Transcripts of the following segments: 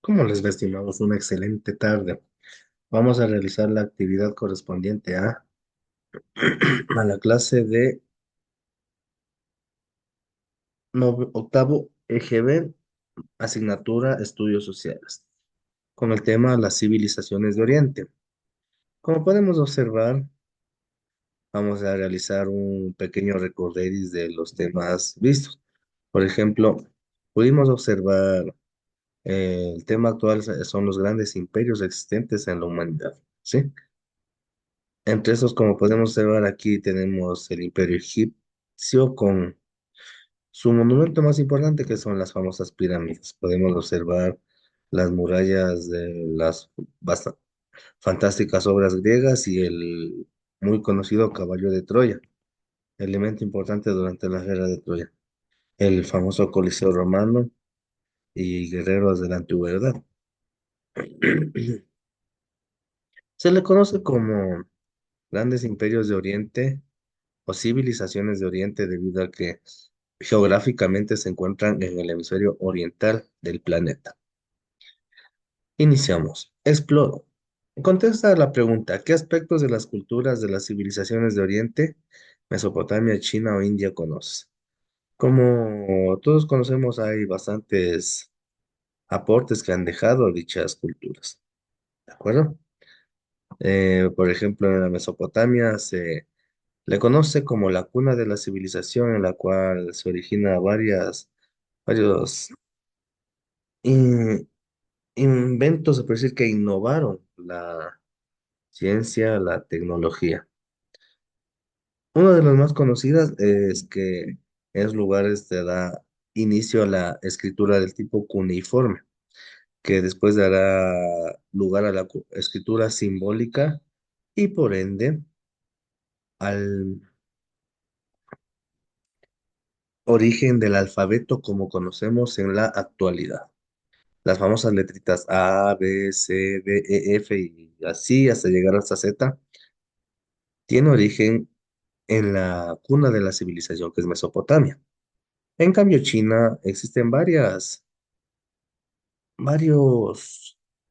¿Cómo les va, estimados? Una excelente tarde. Vamos a realizar la actividad correspondiente a la clase de octavo EGB, asignatura Estudios Sociales, con el tema Las civilizaciones de Oriente. Como podemos observar, vamos a realizar un pequeño recorderis de los temas vistos. Por ejemplo, pudimos observar el tema actual son los grandes imperios existentes en la humanidad, ¿sí? Entre esos, como podemos observar aquí, tenemos el Imperio Egipcio con su monumento más importante, que son las famosas pirámides. Podemos observar las murallas de las fantásticas obras griegas y el muy conocido caballo de Troya, elemento importante durante la guerra de Troya, el famoso Coliseo romano y guerreros de la antigüedad. Se le conoce como grandes imperios de Oriente o civilizaciones de Oriente debido a que geográficamente se encuentran en el hemisferio oriental del planeta. Iniciamos. Exploro. Contesta a la pregunta, ¿qué aspectos de las culturas de las civilizaciones de Oriente, Mesopotamia, China o India conoces? Como todos conocemos, hay bastantes aportes que han dejado dichas culturas, ¿de acuerdo? Por ejemplo, en la Mesopotamia se le conoce como la cuna de la civilización en la cual se origina varios in- inventos, se puede decir, que innovaron la ciencia, la tecnología. Una de las más conocidas es que en lugares te da inicio a la escritura del tipo cuneiforme, que después dará lugar a la escritura simbólica y por ende al origen del alfabeto como conocemos en la actualidad. Las famosas letritas A, B, C, D, E, F y así hasta llegar hasta Z, tiene origen en la cuna de la civilización que es Mesopotamia. En cambio, China existen varios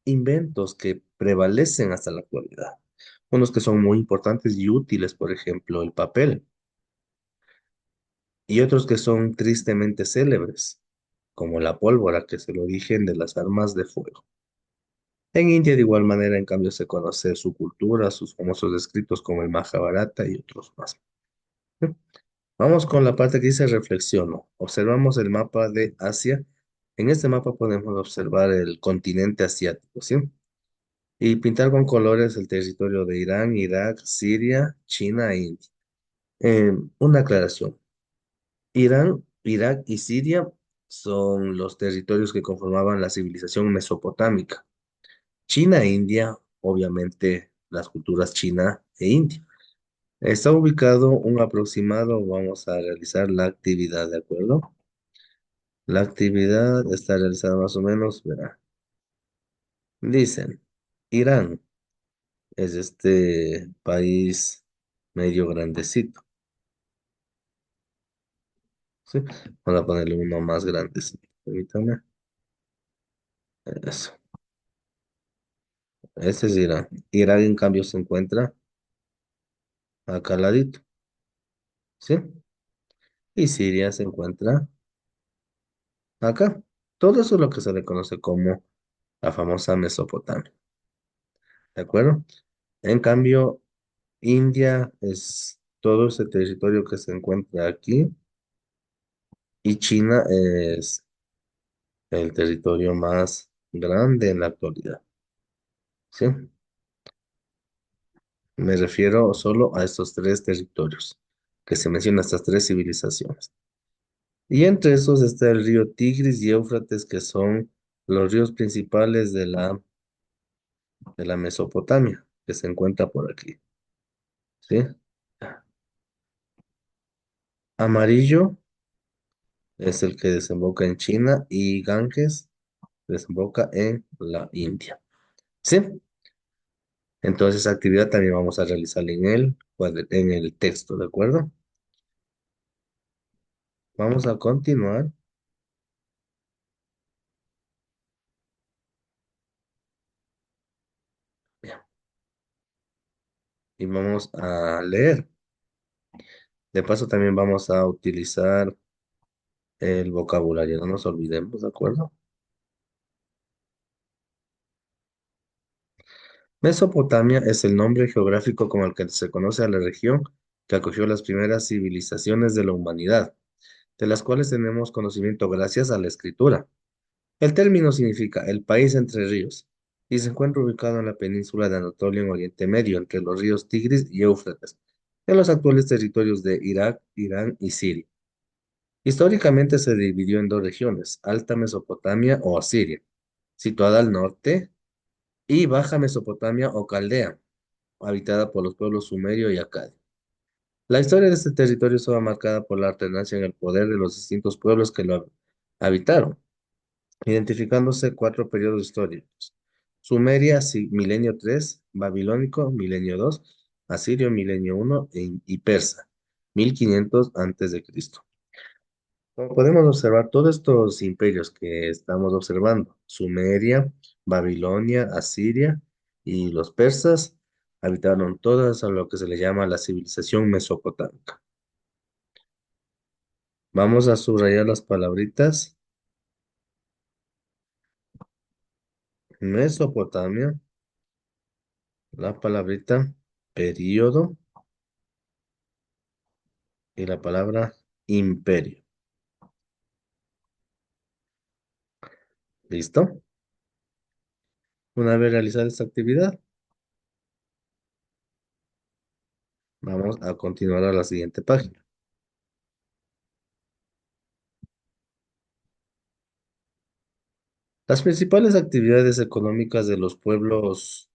inventos que prevalecen hasta la actualidad. Unos que son muy importantes y útiles, por ejemplo, el papel, y otros que son tristemente célebres, como la pólvora, que es el origen de las armas de fuego. En India, de igual manera, en cambio, se conoce su cultura, sus famosos escritos como el Mahabharata y otros más. Vamos con la parte que dice reflexiono. Observamos el mapa de Asia. En este mapa podemos observar el continente asiático, ¿sí? Y pintar con colores el territorio de Irán, Irak, Siria, China e India. Una aclaración. Irán, Irak y Siria son los territorios que conformaban la civilización mesopotámica. China e India, obviamente las culturas China e India. Está ubicado un aproximado, vamos a realizar la actividad, ¿de acuerdo? La actividad está realizada más o menos, verá. Dicen, Irán es este país medio grandecito, ¿sí? Vamos a ponerle uno más grandecito. Permítame. Eso. Este es Irán. Irán, en cambio, se encuentra acá al ladito, ¿sí? Y Siria se encuentra acá. Todo eso es lo que se le conoce como la famosa Mesopotamia, ¿de acuerdo? En cambio, India es todo ese territorio que se encuentra aquí y China es el territorio más grande en la actualidad, ¿sí? Me refiero solo a estos tres territorios que se mencionan, estas tres civilizaciones. Y entre esos está el río Tigris y Éufrates, que son los ríos principales de la Mesopotamia, que se encuentra por aquí, ¿sí? Amarillo es el que desemboca en China y Ganges desemboca en la India. ¿Sí? Entonces, esa actividad también vamos a realizarla en el texto, ¿de acuerdo? Vamos a continuar y vamos a leer. De paso, también vamos a utilizar el vocabulario, no nos olvidemos, ¿de acuerdo? Mesopotamia es el nombre geográfico con el que se conoce a la región que acogió las primeras civilizaciones de la humanidad, de las cuales tenemos conocimiento gracias a la escritura. El término significa el país entre ríos y se encuentra ubicado en la península de Anatolia en Oriente Medio, entre los ríos Tigris y Éufrates, en los actuales territorios de Irak, Irán y Siria. Históricamente se dividió en dos regiones, Alta Mesopotamia o Asiria, situada al norte, y Baja Mesopotamia o Caldea, habitada por los pueblos sumerio y acadio. La historia de este territorio estaba marcada por la alternancia en el poder de los distintos pueblos que lo habitaron, identificándose cuatro periodos históricos. Sumeria, milenio 3, Babilónico, milenio 2, Asirio, milenio 1 y Persa, 1500 antes de Cristo. Como podemos observar, todos estos imperios que estamos observando, Sumeria, Babilonia, Asiria y los persas, habitaron todas a lo que se le llama la civilización mesopotámica. Vamos a subrayar las palabritas. Mesopotamia, la palabrita periodo y la palabra imperio. ¿Listo? Una vez realizada esta actividad, vamos a continuar a la siguiente página. Las principales actividades económicas de los pueblos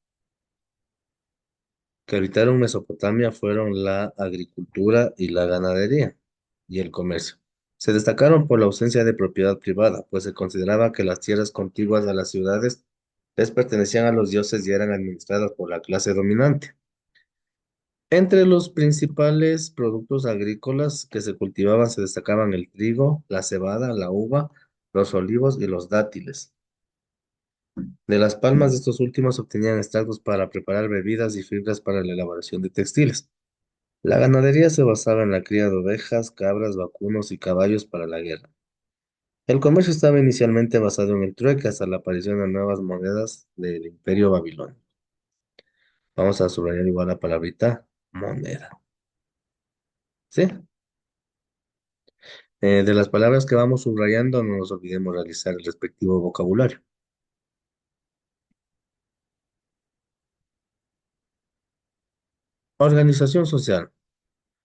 que habitaron Mesopotamia fueron la agricultura y la ganadería y el comercio. Se destacaron por la ausencia de propiedad privada, pues se consideraba que las tierras contiguas a las ciudades les pertenecían a los dioses y eran administradas por la clase dominante. Entre los principales productos agrícolas que se cultivaban se destacaban el trigo, la cebada, la uva, los olivos y los dátiles. De las palmas de estos últimos se obtenían extractos para preparar bebidas y fibras para la elaboración de textiles. La ganadería se basaba en la cría de ovejas, cabras, vacunos y caballos para la guerra. El comercio estaba inicialmente basado en el trueque hasta la aparición de nuevas monedas del Imperio Babilónico. Vamos a subrayar igual la palabrita moneda. ¿Sí? De las palabras que vamos subrayando, no nos olvidemos realizar el respectivo vocabulario. Organización social.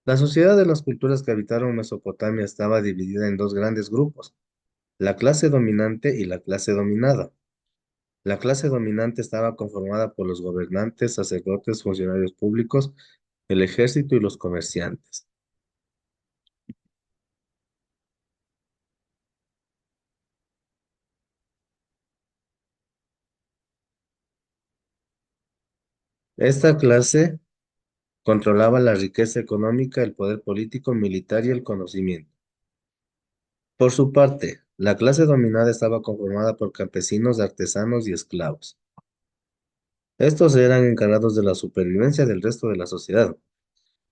La sociedad de las culturas que habitaron Mesopotamia estaba dividida en dos grandes grupos, la clase dominante y la clase dominada. La clase dominante estaba conformada por los gobernantes, sacerdotes, funcionarios públicos, el ejército y los comerciantes. Esta clase controlaba la riqueza económica, el poder político, militar y el conocimiento. Por su parte, la clase dominada estaba conformada por campesinos, artesanos y esclavos. Estos eran encargados de la supervivencia del resto de la sociedad.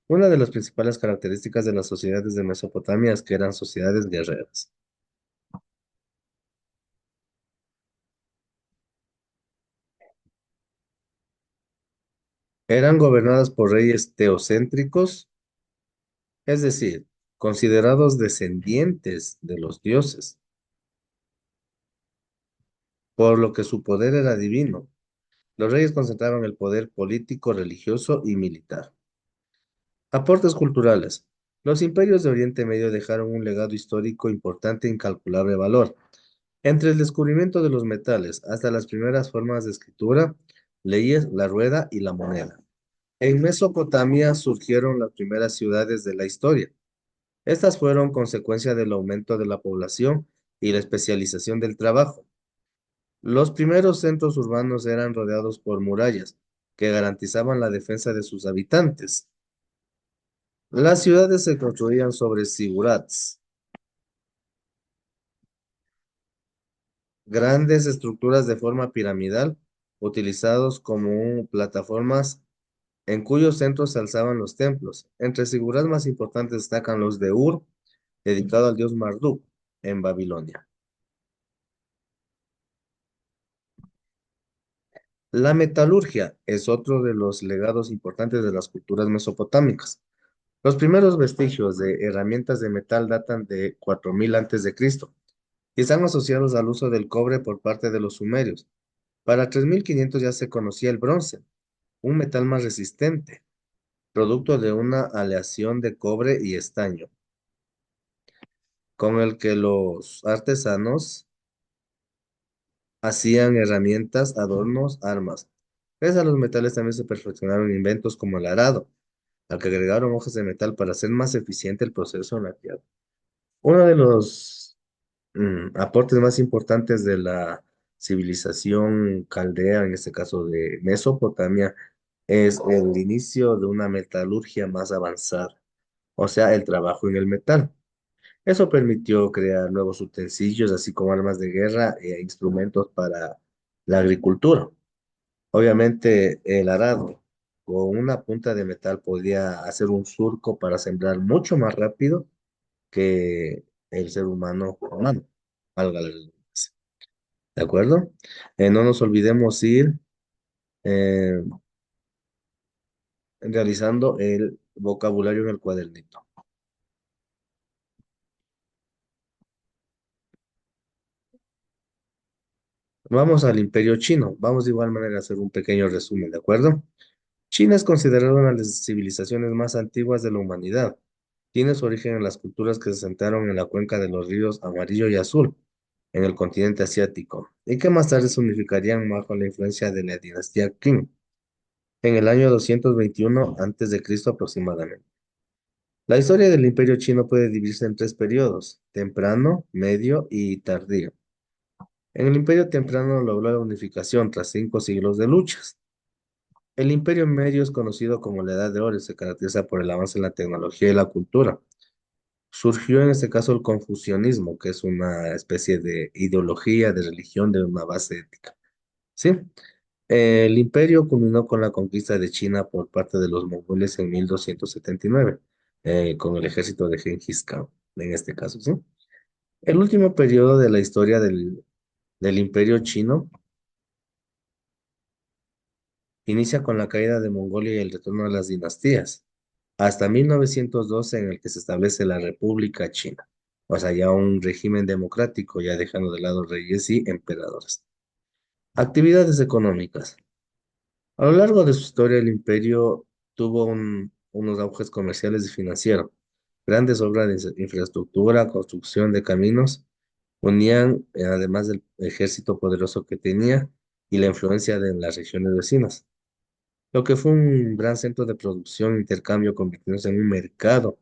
Una de las principales características de las sociedades de Mesopotamia es que eran sociedades guerreras. Eran gobernadas por reyes teocéntricos, es decir, considerados descendientes de los dioses, por lo que su poder era divino. Los reyes concentraban el poder político, religioso y militar. Aportes culturales. Los imperios de Oriente Medio dejaron un legado histórico importante e incalculable valor. Entre el descubrimiento de los metales hasta las primeras formas de escritura, leyes, la rueda y la moneda. En Mesopotamia surgieron las primeras ciudades de la historia. Estas fueron consecuencia del aumento de la población y la especialización del trabajo. Los primeros centros urbanos eran rodeados por murallas que garantizaban la defensa de sus habitantes. Las ciudades se construían sobre zigurats, grandes estructuras de forma piramidal, utilizados como plataformas en cuyos centros se alzaban los templos. Entre sus figuras más importantes destacan los de Ur, dedicado al dios Marduk, en Babilonia. La metalurgia es otro de los legados importantes de las culturas mesopotámicas. Los primeros vestigios de herramientas de metal datan de 4000 a.C. y están asociados al uso del cobre por parte de los sumerios. Para 3500 ya se conocía el bronce, un metal más resistente, producto de una aleación de cobre y estaño, con el que los artesanos hacían herramientas, adornos, armas. Gracias a los metales también se perfeccionaron inventos como el arado, al que agregaron hojas de metal para hacer más eficiente el proceso en la tierra. Uno de los aportes más importantes de la civilización caldea, en este caso de Mesopotamia, es el inicio de una metalurgia más avanzada, o sea, el trabajo en el metal. Eso permitió crear nuevos utensilios, así como armas de guerra e instrumentos para la agricultura. Obviamente, el arado con una punta de metal podía hacer un surco para sembrar mucho más rápido que el ser humano, valga la redundancia. ¿De acuerdo? No nos olvidemos ir eh, realizando el vocabulario en el cuadernito. Vamos al Imperio Chino. Vamos de igual manera a hacer un pequeño resumen, ¿de acuerdo? China es considerada una de las civilizaciones más antiguas de la humanidad. Tiene su origen en las culturas que se asentaron en la cuenca de los ríos Amarillo y Azul, en el continente asiático, y que más tarde se unificarían bajo la influencia de la dinastía Qing, en el año 221 a.C. aproximadamente. La historia del Imperio Chino puede dividirse en tres periodos: temprano, medio y tardío. En el Imperio temprano logró la unificación tras 5 siglos de luchas. El Imperio Medio es conocido como la Edad de Oro y se caracteriza por el avance en la tecnología y la cultura. Surgió en este caso el confucianismo, que es una especie de ideología de religión de una base ética. ¿Sí? El imperio culminó con la conquista de China por parte de los mongoles en 1279, con el ejército de Genghis Khan, en este caso, ¿sí? El último periodo de la historia del imperio chino inicia con la caída de Mongolia y el retorno de las dinastías, hasta 1912 en el que se establece la República China, o sea, ya un régimen democrático, ya dejando de lado reyes y emperadores. Actividades económicas. A lo largo de su historia, el imperio tuvo unos auges comerciales y financieros. Grandes obras de infraestructura, construcción de caminos, unían, además del ejército poderoso que tenía y la influencia de las regiones vecinas, lo que fue un gran centro de producción e intercambio convirtiéndose en un mercado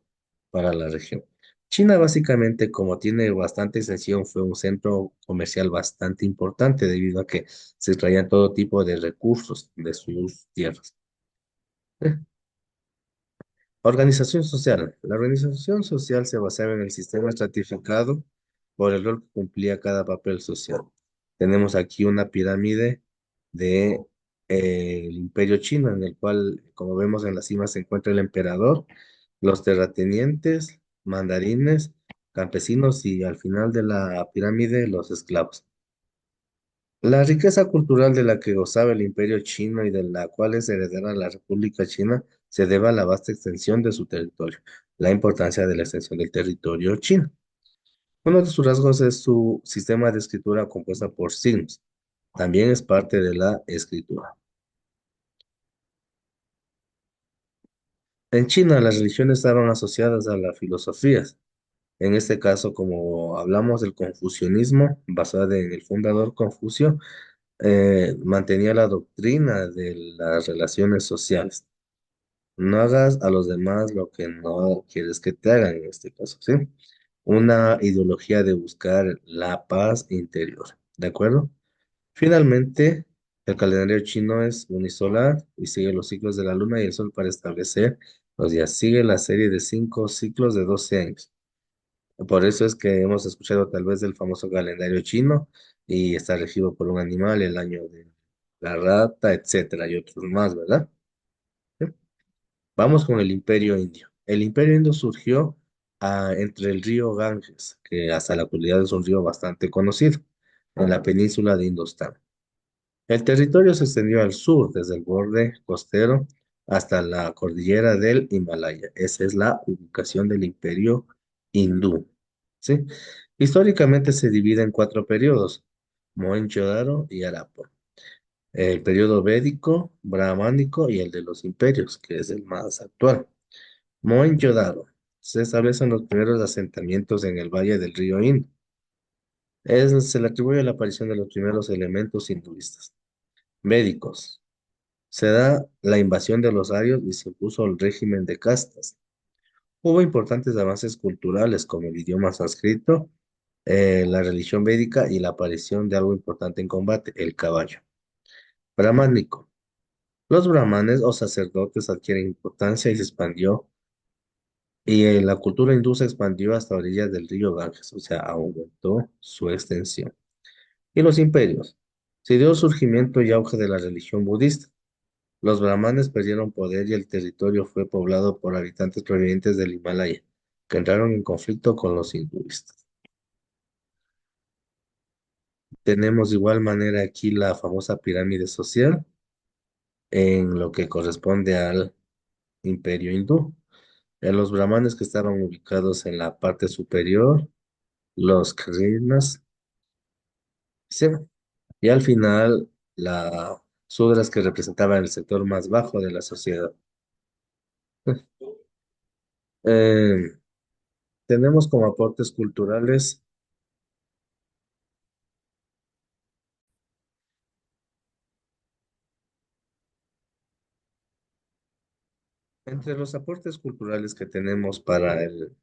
para la región. China básicamente, como tiene bastante extensión, fue un centro comercial bastante importante debido a que se traían todo tipo de recursos de sus tierras. Eh, Organización social. La organización social se basaba en el sistema estratificado por el rol que cumplía cada papel social. Tenemos aquí una pirámide de, el Imperio Chino, en el cual, como vemos en la cima, se encuentra el emperador, los terratenientes, mandarines, campesinos y al final de la pirámide los esclavos. La riqueza cultural de la que gozaba el Imperio Chino y de la cual es heredera la República China se debe a la vasta extensión de su territorio, la importancia de la extensión del territorio chino. Uno de sus rasgos es su sistema de escritura compuesta por signos. También es parte de la escritura. En China, las religiones estaban asociadas a las filosofías. En este caso, como hablamos del confucianismo, basado en el fundador Confucio, mantenía la doctrina de las relaciones sociales. No hagas a los demás lo que no quieres que te hagan, en este caso, ¿sí? Una ideología de buscar la paz interior, ¿de acuerdo? Finalmente, el calendario chino es unisolar y sigue los ciclos de la luna y el sol para establecer los días. Sigue la serie de 5 ciclos de 12 años. Por eso es que hemos escuchado tal vez del famoso calendario chino y está regido por un animal, el año de la rata, etcétera, y otros más, ¿verdad? ¿Sí? Vamos con el Imperio Indio. El Imperio Indio surgió entre el río Ganges, que hasta la actualidad es un río bastante conocido, en la península de Indostán. El territorio se extendió al sur, desde el borde costero hasta la cordillera del Himalaya. Esa es la ubicación del Imperio Hindú. ¿Sí? Históricamente se divide en cuatro periodos: Mohenjo-daro y Harappa. El periodo védico, brahmánico y el de los imperios, que es el más actual. Mohenjo-daro. Se establecen los primeros asentamientos en el valle del río Indo. Se le atribuye la aparición de los primeros elementos hinduistas. Védicos. Se da la invasión de los arios y se impuso el régimen de castas. Hubo importantes avances culturales como el idioma sánscrito, la religión védica y la aparición de algo importante en combate, el caballo. Brahmánico. Los brahmanes o sacerdotes adquieren importancia y se expandió, y la cultura hindú se expandió hasta orillas del río Ganges, o sea, aumentó su extensión. Y los imperios. Se dio el surgimiento y auge de la religión budista. Los brahmanes perdieron poder y el territorio fue poblado por habitantes provenientes del Himalaya, que entraron en conflicto con los hinduistas. Tenemos de igual manera aquí la famosa pirámide social en lo que corresponde al imperio hindú. Los brahmanes que estaban ubicados en la parte superior, los Krinas, sí, y al final las sudras que representaban el sector más bajo de la sociedad. Eh, tenemos como aportes culturales. Entre los aportes culturales que tenemos para el